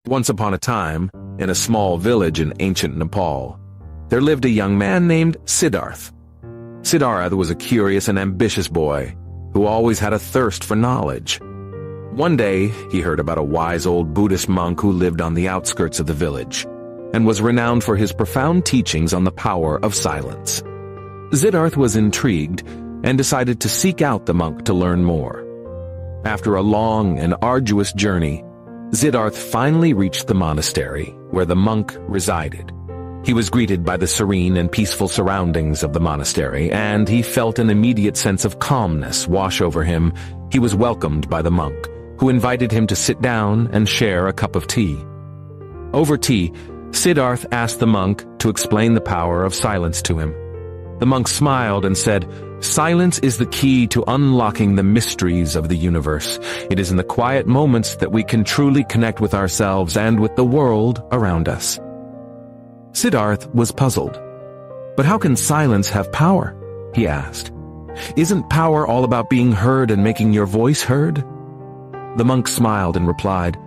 Once upon a time, in a small village in ancient Nepal, there lived a young man named Siddharth. Siddharth was a curious and ambitious boy who always had a thirst for knowledge. One day, he heard about a wise old Buddhist monk who lived on the outskirts of the village and was renowned for his profound teachings on the power of silence. Siddharth was intrigued and decided to seek out the monk to learn more. After a long and arduous journey, Siddharth finally reached the monastery where the monk resided. He was greeted by the serene and peaceful surroundings of the monastery, and he felt an immediate sense of calmness wash over him. He was welcomed by the monk, who invited him to sit down and share a cup of tea. Over tea, Siddharth asked the monk to explain the power of silence to him. The monk smiled and said, "Silence is the key to unlocking the mysteries of the universe. It is in the quiet moments that we can truly connect with ourselves and with the world around us." Siddharth was puzzled. "But how can silence have power?" he asked. "Isn't power all about being heard and making your voice heard?" The monk smiled and replied,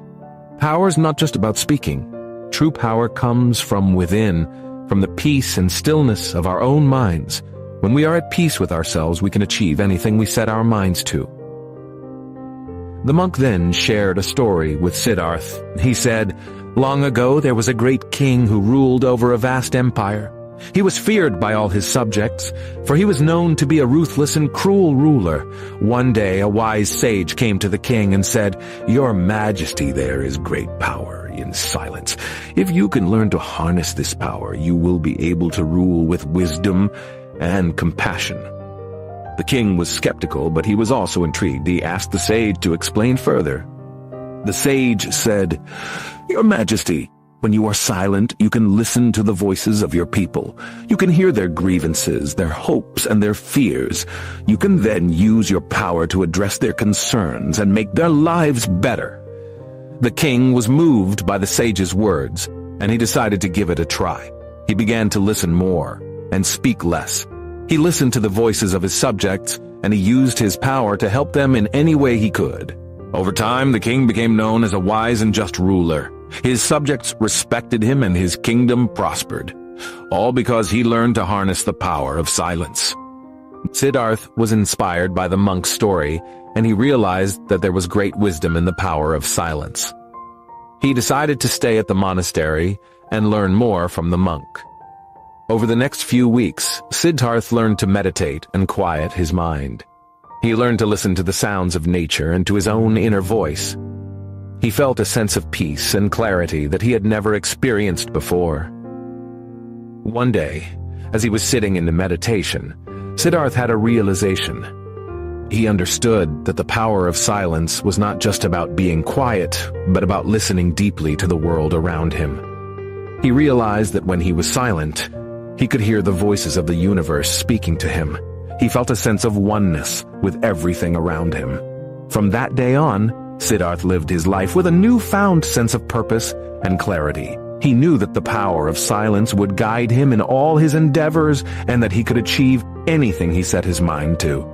"Power is not just about speaking. True power comes from within, from the peace and stillness of our own minds. When we are at peace with ourselves, we can achieve anything we set our minds to." The monk then shared a story with Siddharth. He said, "Long ago there was a great king who ruled over a vast empire. He was feared by all his subjects, for he was known to be a ruthless and cruel ruler. One day a wise sage came to the king and said, 'Your Majesty, there is great power in silence. If you can learn to harness this power, you will be able to rule with wisdom and compassion.' The king was skeptical, but he was also intrigued. He asked the sage to explain further. The sage said, 'Your Majesty, when you are silent, you can listen to the voices of your people. You can hear their grievances, their hopes, and their fears. You can then use your power to address their concerns and make their lives better.' The king was moved by the sage's words, and he decided to give it a try. He began to listen more and speak less. He listened to the voices of his subjects, and he used his power to help them in any way he could. Over time, the king became known as a wise and just ruler. His subjects respected him and his kingdom prospered, all because he learned to harness the power of silence." Siddharth was inspired by the monk's story, and he realized that there was great wisdom in the power of silence. He decided to stay at the monastery and learn more from the monk. Over the next few weeks, Siddharth learned to meditate and quiet his mind. He learned to listen to the sounds of nature and to his own inner voice. He felt a sense of peace and clarity that he had never experienced before. One day, as he was sitting in meditation, Siddharth had a realization. He understood that the power of silence was not just about being quiet, but about listening deeply to the world around him. He realized that when he was silent, he could hear the voices of the universe speaking to him. He felt a sense of oneness with everything around him. From that day on, Siddharth lived his life with a newfound sense of purpose and clarity. He knew that the power of silence would guide him in all his endeavors and that he could achieve anything he set his mind to.